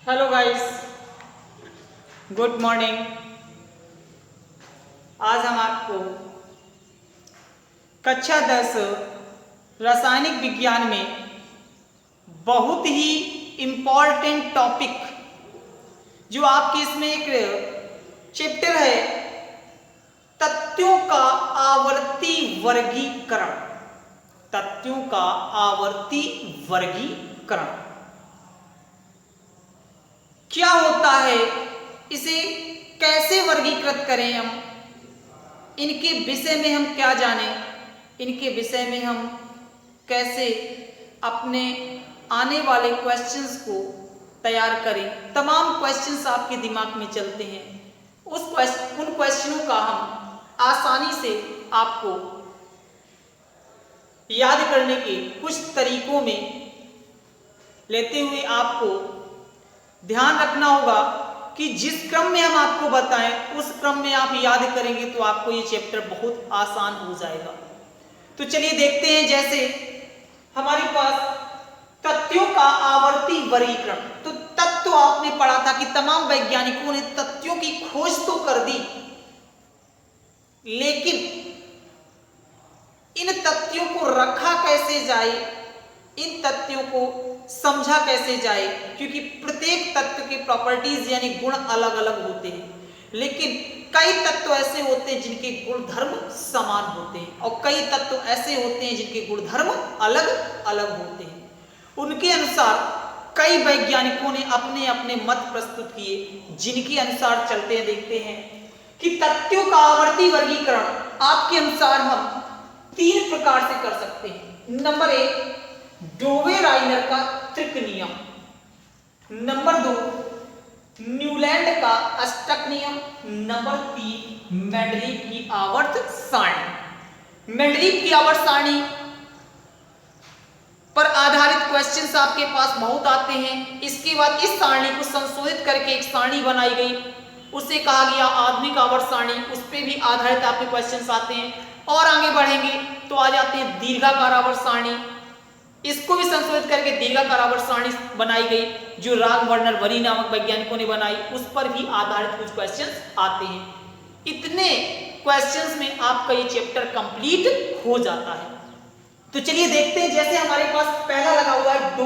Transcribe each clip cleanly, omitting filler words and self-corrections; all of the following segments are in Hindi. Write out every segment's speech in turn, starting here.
Hello guys, good morning. आज हम आपको कक्षा 10 रासायनिक विज्ञान में बहुत ही इम्पॉर्टेंट टॉपिक जो आपके इसमें एक चैप्टर है, तथ्यों का आवर्ती वर्गीकरण। तथ्यों का आवर्ती वर्गीकरण क्या होता है, इसे कैसे वर्गीकृत करें हम, इनके विषय में हम क्या जानें, इनके विषय में हम कैसे अपने आने वाले क्वेश्चंस को तैयार करें। तमाम क्वेश्चंस आपके दिमाग में चलते हैं, उन क्वेश्चनों का हम आसानी से आपको याद करने के कुछ तरीकों में लेते हुए आपको ध्यान रखना होगा कि जिस क्रम में हम आपको बताएं उस क्रम में आप याद करेंगे तो आपको ये चैप्टर बहुत आसान हो जाएगा। तो चलिए देखते हैं, जैसे हमारे पास तथ्यों का आवर्ती वर्गीकरण। तो तत्व आपने पढ़ा था कि तमाम वैज्ञानिकों ने तथ्यों की खोज तो कर दी, लेकिन इन तथ्यों को रखा कैसे जाए, इन तथ्यों को समझा कैसे जाए, क्योंकि प्रत्येक तत्व के प्रॉपर्टीज यानी गुण अलग अलग होते हैं, लेकिन कई तत्व ऐसे होते हैं जिनके गुणधर्म समान होते हैं और कई तत्व ऐसे होते हैं जिनके गुणधर्म अलग अलग होते हैं। उनके अनुसार कई वैज्ञानिकों ने अपने अपने मत प्रस्तुत किए, जिनके अनुसार चलते हैं। देखते हैं कि तथ्यों का आवर्ती वर्गीकरण आपके अनुसार हम 3 प्रकार से कर सकते हैं। नंबर 1, डोवे-राइनर का त्रिक नियम। नंबर 2, न्यूलैंड का अष्टक नियम। नंबर 3, मेंडलीव की आवर्त सारणी। मेंडलीव की आवर्त सारणी पर आधारित क्वेश्चंस आपके पास बहुत आते हैं। इसके बाद इस सारणी को संशोधित करके एक सारणी बनाई गई, उसे कहा गया आधुनिक आवर्त सारणी। उस पर भी आधारित आपके क्वेश्चंस आते हैं। और आगे बढ़ेंगे तो आ जाते हैं दीर्घाकार आवर्त सारणी। इसको भी संशोधित करके दीर्घाकार आवर्त सारणी बनाई गई, जो राग वर्नर वरी नामक वैज्ञानिकों ने बनाई। उस पर भी आधारित कुछ क्वेश्चंस आते हैं। इतने क्वेश्चंस में आपका ये चैप्टर कंप्लीट हो जाता है। तो चलिए देखते हैं, जैसे हमारे पास पहला लगा हुआ है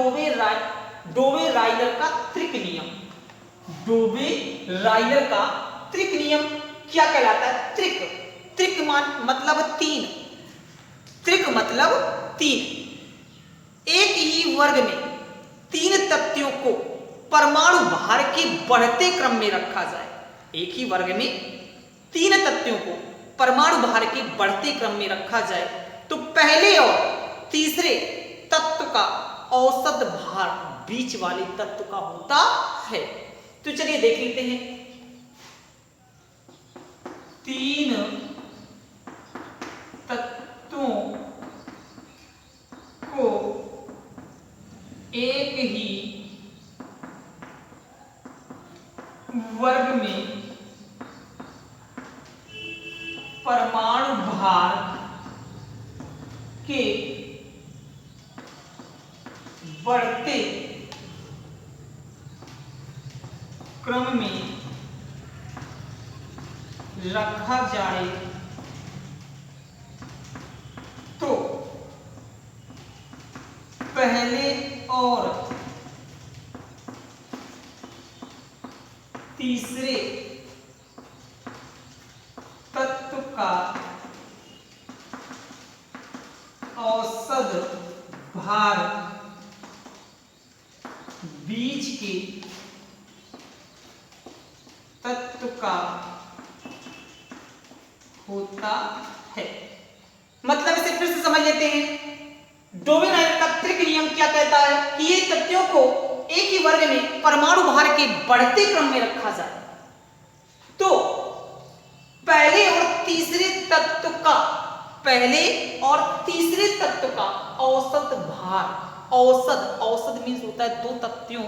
डोवे-राइनर का त्रिक नियम। डोवे-राइनर का त्रिक नियम क्या कहलाता है? त्रिक मतलब 3। त्रिक मतलब 3। एक ही वर्ग में 3 तथ्यों को परमाणु भार के बढ़ते क्रम में रखा जाए। एक ही वर्ग में 3 तथ्यों को परमाणु भार के बढ़ते क्रम में रखा जाए तो पहले और तीसरे तत्व का औसत भार बीच वाले तत्व का होता है। तो चलिए देख लेते हैं। 3 तत्वों को एक ही वर्ग में परमाणु भार के बढ़ते क्रम में रखा जाए तो पहले और तीसरे तत्व का औसत भार बीच के तत्व का होता है। मतलब इसे फिर से समझ लेते हैं। डोवे-राइनर का त्रिक नियम क्या कहता है कि ये तथ्यों को एक ही वर्ग में परमाणु भार के बढ़ते क्रम में रखा जाए तो पहले और तीसरे तत्व का औसत भार, औसत मीन्स होता है 2 तथ्यों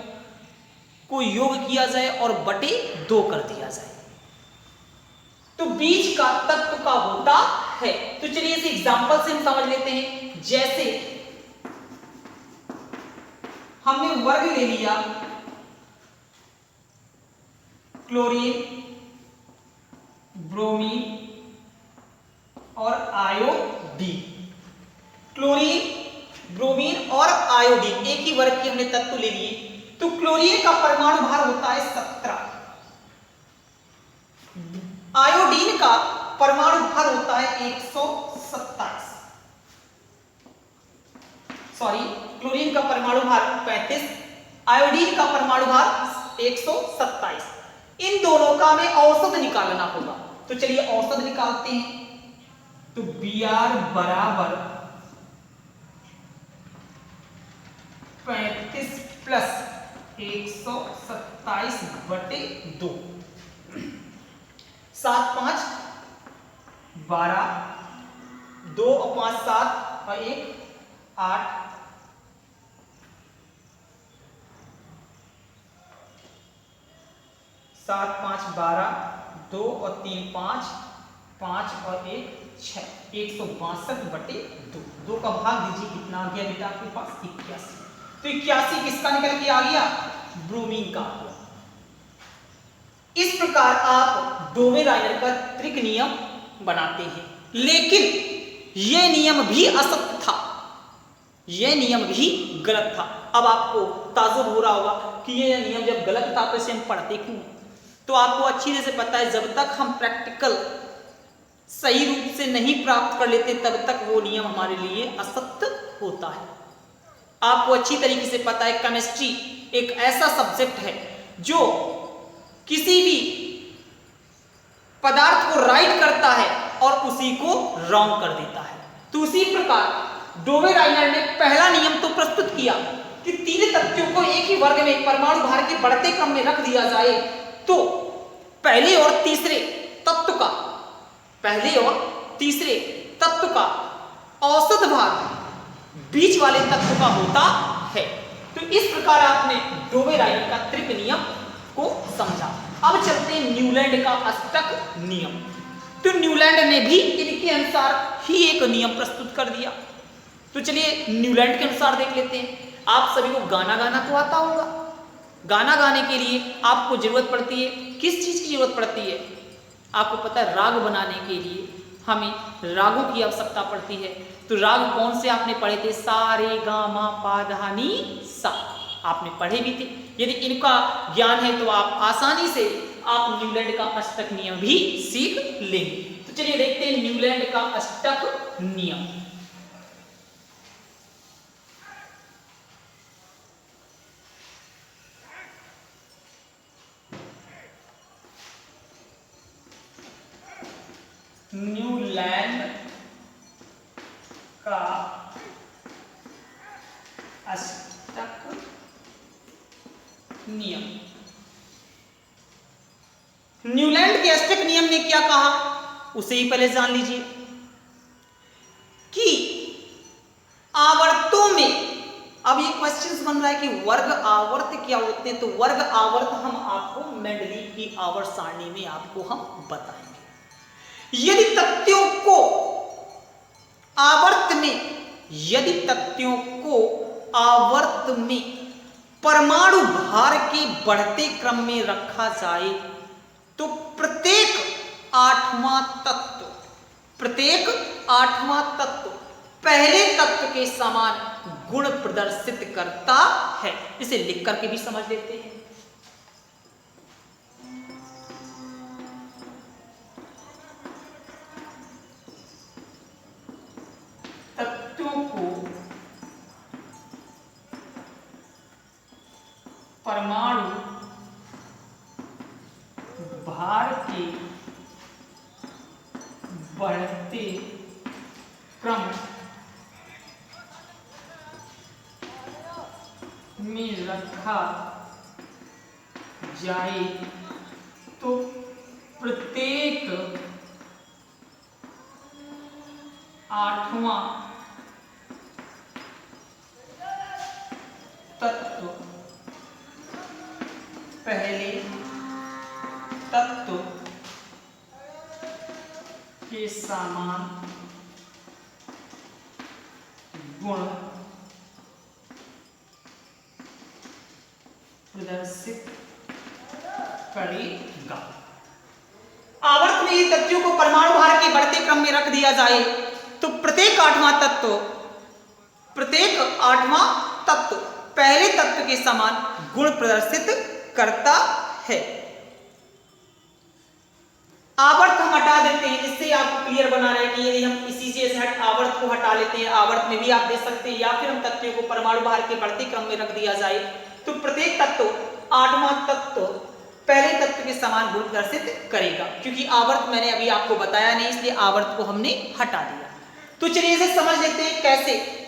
को योग किया जाए और बटे 2 कर दिया जाए तो बीच का तत्व का होता है। तो चलिए इस एग्जांपल से हम समझ लेते हैं। जैसे हमने वर्ग ले लिया क्लोरीन, ब्रोमीन और आयोडीन। क्लोरीन, ब्रोमीन और आयोडीन एक ही वर्ग के हमने तत्व ले लिए। तो क्लोरीन का परमाणु भार होता है 17, आयोडीन का परमाणु भार होता है 127। सॉरी, क्लोरीन का परमाणु भार 35, आयोडीन का परमाणु भार 127। इन दोनों का हमें औसत निकालना होगा। तो चलिए औसत निकालते हैं। तो Br बराबर 35 प्लस 127/2, 7 5 12, 2 और 5 7 और 1 8, 7 5 12, 2 और 3 5, 5 और 1 6, 162/2। 2 का भाग दीजिए, कितना आ गया बेटा आपके पास? 81। तो 81 किसका निकल के आ गया? ब्रोमीन का। इस प्रकार आप डोवेराइनर का त्रिक नियम बनाते हैं। लेकिन यह नियम भी असत्य था, यह नियम भी गलत था। अब आपको ताज्जुब हो रहा होगा कि यह नियम जब गलत था तो इसे हम पढ़ते क्यों? तो आपको अच्छी तरह से पता है, जब तक हम प्रैक्टिकल सही रूप से नहीं प्राप्त कर लेते तब तक वो नियम हमारे लिए असत्य होता है। आपको अच्छी तरीके से पता है, केमिस्ट्री एक ऐसा सब्जेक्ट है जो किसी भी पदार्थ को राइट करता है और उसी को रॉन्ग कर देता है। तो उसी प्रकार डोवेराइनर ने पहला नियम तो प्रस्तुत किया कि तीन तत्वों को एक ही वर्ग में परमाणु भार के बढ़ते क्रम में रख दिया जाए तो पहले और तीसरे तत्व का, पहले और तीसरे तत्व का औसत भार बीच वाले तत्व का होता है। तो इस प्रकार आपने डोवेराइनर का त्रिक नियम को समझा। अब चलते हैं न्यूलैंड का अष्टक नियम। तो न्यूलैंड ने भी इनके अनुसार ही एक नियम प्रस्तुत कर दिया। तो चलिए न्यूलैंड के अनुसार देख लेते हैं। आप सभी को गाना गाना तो आता होगा। गाना गाने के लिए आपको जरूरत पड़ती है, किस चीज की जरूरत पड़ती है? आपको पता है, राग बनाने के लिए हमें रागों की आवश्यकता पड़ती है। तो राग कौन से आपने पढ़े थे? सा रे गा मा पा धा नी सा, आपने पढ़े भी थे। यदि इनका ज्ञान है तो आप आसानी से आप न्यूलैंड का अष्टक नियम भी सीख लेंगे। तो चलिए देखते हैं न्यूलैंड का अष्टक नियम। न्यूलैंड का अष्टक नियम। न्यूलैंड के अष्टक नियम ने क्या कहा उसे ही पहले जान लीजिए कि आवर्तों में, अब ये क्वेश्चंस बन रहा है कि वर्ग आवर्त क्या होते हैं। तो वर्ग आवर्त हम आपको मेंडलीव की आवर्त सारणी में आपको हम बताएंगे। यदि तथ्यों को आवर्त में, यदि तथ्यों को आवर्त में परमाणु भार के बढ़ते क्रम में रखा जाए तो प्रत्येक आठवां तत्व, प्रत्येक आठवां तत्व पहले तत्व के समान गुण प्रदर्शित करता है। इसे लिख करके भी समझ लेते हैं। तत्वों को परमाणु भार के बढ़ते क्रम में रखा जाए तो प्रत्येक आठवां तत्व पहले तत्व के समान गुण प्रदर्शित करेगा। आवर्त में यदि तत्वों को परमाणु भार के बढ़ते क्रम में रख दिया जाए तो प्रत्येक आठवां तत्व पहले तत्व के समान गुण प्रदर्शित करता है। आवर्त हम हटा देते हैं, जिससे आपको क्लियर बना रहे कि यदि हम इसी से आवर्त को हटा लेते हैं, आवर्त में भी आप दे सकते हैं, या फिर हम तत्वों को परमाणु भार के बढ़ते क्रम में रख दिया जाए तो प्रत्येक तत्व आठवां तत्व पहले तत्व के समान गुण प्रदर्शित करेगा। क्योंकि आवर्त मैंने अभी आपको बताया नहीं, इसलिए आवर्त को हमने हटा दिया। तो चलिए इसे समझ लेते हैं कैसे।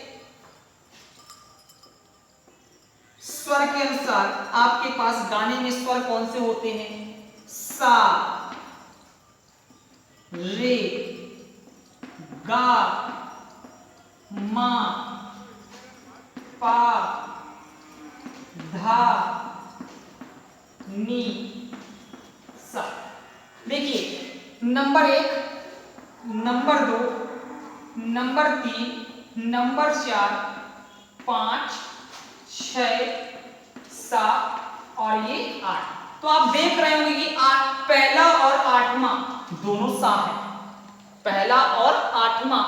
स्वर के अनुसार आपके पास गाने में स्वर कौन से होते हैं? सा, रे, गा, मा, पा, धा, नी, सा। देखिए नंबर 1, नंबर 2, नंबर 3, नंबर 4, 5, 6, 7 और ये 8। तो आप देख रहे होंगे कि पहला और आठवां दोनों सा है, पहला और आठवां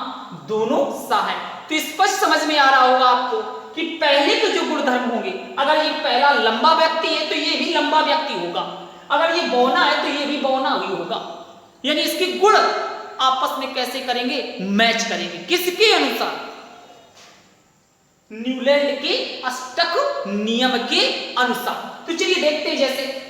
दोनों सा है। तो स्पष्ट समझ में आ रहा होगा आपको कि पहले के जो गुणधर्म होंगे, अगर ये पहला लंबा व्यक्ति है तो ये भी लंबा व्यक्ति होगा, अगर ये बौना है तो ये भी बौना ही होगा। यानी इसके गुण आपस में कैसे करेंगे? मैच करेंगे। किसके अनुसार? न्यूलैंड के अष्टक नियम के अनुसार। तो चलिए देखते हैं। जैसे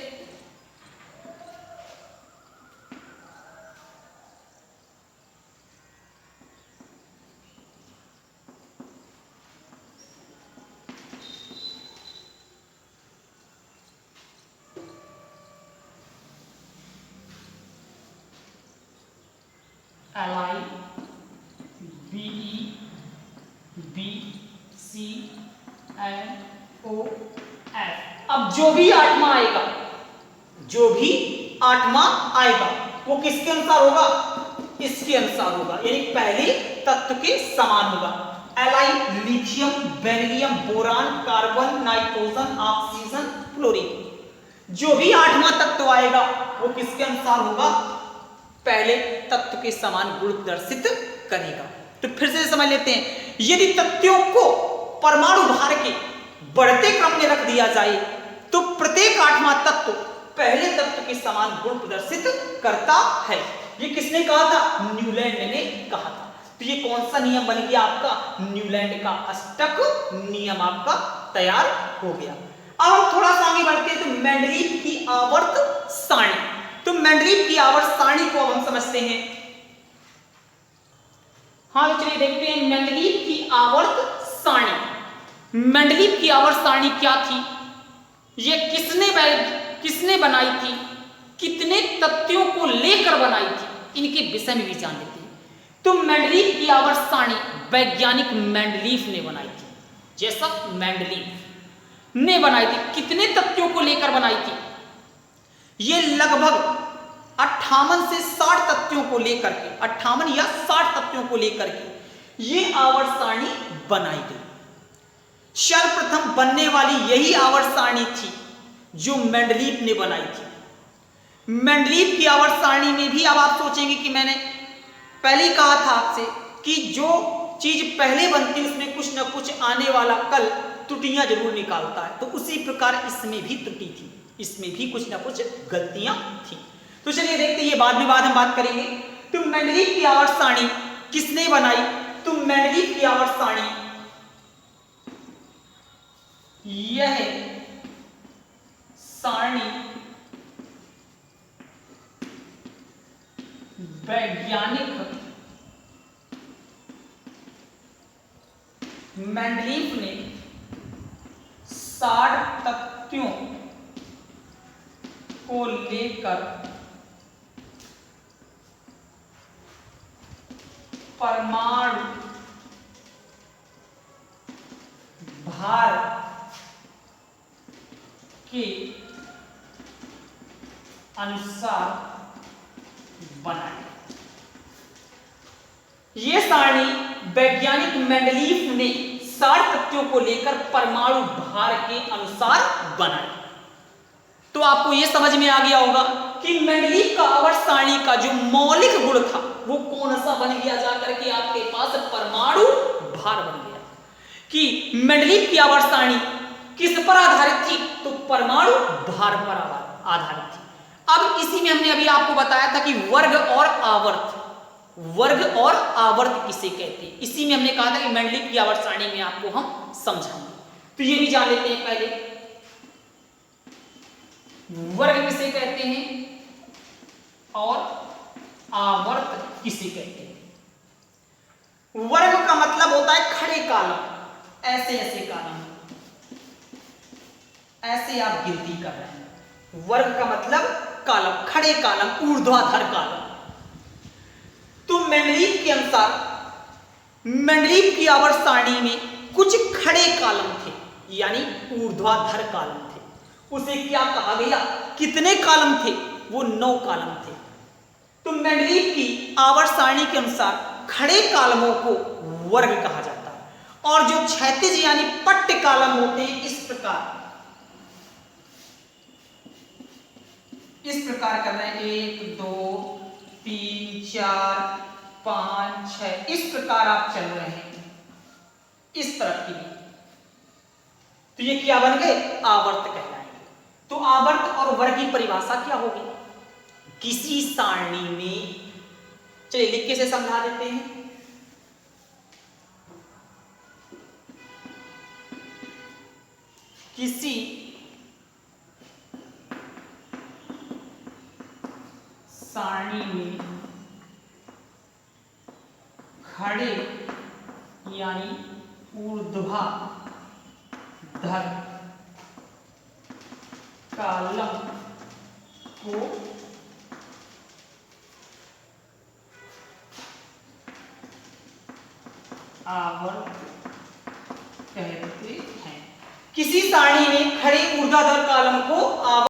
LI, BE, B, C, N, O, F। अब जो भी आठवां आएगा वो किसके अनुसार होगा? इसके अनुसार होगा, यानी पहले तत्व के समान होगा। Li lithium, beryllium, boron, carbon, nitrogen, oxygen, fluorine. जो भी आठवां तत्व आएगा वो किसके अनुसार होगा? पहले तत्व के समान गुण प्रदर्शित करेगा। तो फिर से समझ लेते हैं। यदि तत्वों को परमाणु भार के बढ़ते क्रम में रख दिया जाए तो प्रत्येक आठवां तत्व पहले तत्व के समान गुण प्रदर्शित करता है। ये किसने कहा था? न्यूलैंड ने कहा था। तो ये कौन सा नियम बन गया आपका? न्यूलैंड का अष्टक नियम आपका तैयार हो गया। अब हम थोड़ा सा आगे बढ़ते हैं तो मेंडलीव की आवर्त सारणी। तो मेंडलीव की आवर्त सारणी को अब हम समझते हैं। हाँ तो चलिए देखते हैं मेंडलीव की आवर्त सारणी। मेंडलीव की आवर्त सारणी क्या थी? ये किसने बनाई थी? कितने तथ्यों को लेकर बनाई थी? इनके विषय में भी जान लेते हैं। तो मेंडलीव की आवर्त सारणी वैज्ञानिक मेंडलीव ने बनाई थी। जेसफ मेंडलीव ने बनाई थी। कितने तथ्यों को लेकर बनाई थी? ये लगभग 58 से 60 तथ्यों को लेकर के, 58 या 60 तथ्यों को लेकर के ये आवर्त सारणी बनाई गई। सर्वप्रथम बनने वाली यही आवर्त सारणी थी जो मेंडलीव ने बनाई थी। मेंडलीव की आवर्त सारणी में भी अब आप सोचेंगे कि मैंने पहले ही कहा था आपसे कि जो चीज पहले बनती है उसमें कुछ ना कुछ आने वाला कल त्रुटियां जरूर निकालता है। तो उसी प्रकार इसमें भी त्रुटि थी, इसमें भी कुछ ना कुछ गलतियां थी। तो चलिए देखते हैं, ये बाद हम बात करेंगे। तो मेंडलीव की आवर्त सारणी किसने बनाई? तो मेंडलीव की आवर्त सारणी यह सारणी वैज्ञानिक मेंडलीव ने 60 तथ्यों को लेकर परमाणु भार के अनुसार बनाई। ये सारणी वैज्ञानिक मेंडलीव ने 60 तथ्यों को लेकर परमाणु भार के अनुसार बनाई। तो आपको यह समझ में आ गया होगा कि मेंडलीव का आवर्त सारणी का जो मौलिक गुण था वो कौन सा बन गया, जाकर के आपके पास परमाणु भार बन गया। कि मेंडलीव की आवर्त सारणी किस पर आधारित थी, तो परमाणु भार पर आधारित थी। अब इसी में हमने अभी आपको बताया था कि वर्ग और आवर्त, वर्ग और आवर्त किसे कहते हैं, इसी में हमने कहा था कि मेंडलीव की आवर्त सारणी में आपको हम समझाएंगे। तो ये भी जान लेते हैं पहले, वर्ग किसे कहते हैं और आवर्त किसे कहते हैं। वर्ग का मतलब होता है खड़े कालम, ऐसे ऐसे कालम, ऐसे आप गिनती कर रहे हैं। वर्ग का मतलब कालम, खड़े कालम, ऊर्ध्वाधर कालम। तो मेंडलीव के अनुसार मेंडलीव की आवर्त सारणी में कुछ खड़े कालम थे, यानी ऊर्ध्वाधर कालम थे। उसे क्या कहा गया, कितने कालम थे, वो 9 कालम थे। तो मेंडलीव की आवर्त सारणी के अनुसार खड़े कालमों को वर्ग कहा जाता है, और जो क्षैतिज यानी पट्ट कालम होते हैं इस प्रकार कर रहे हैं, 1 2 3 4 5 6, इस प्रकार आप चल रहे हैं इस तरफ की। तो ये क्या बन गए, आवर्त कहलाएंगे। तो आवर्त और वर्ग की परिभाषा क्या होगी, किसी सारणी में, चलिए लिख के से समझा देते हैं। किसी सारणी में खड़े यानी ऊर्ध्वाधर कालम को आवर्त कहते हैं। किसी सारणी में खड़े ऊर्ध्वाधर कालम को आवर्त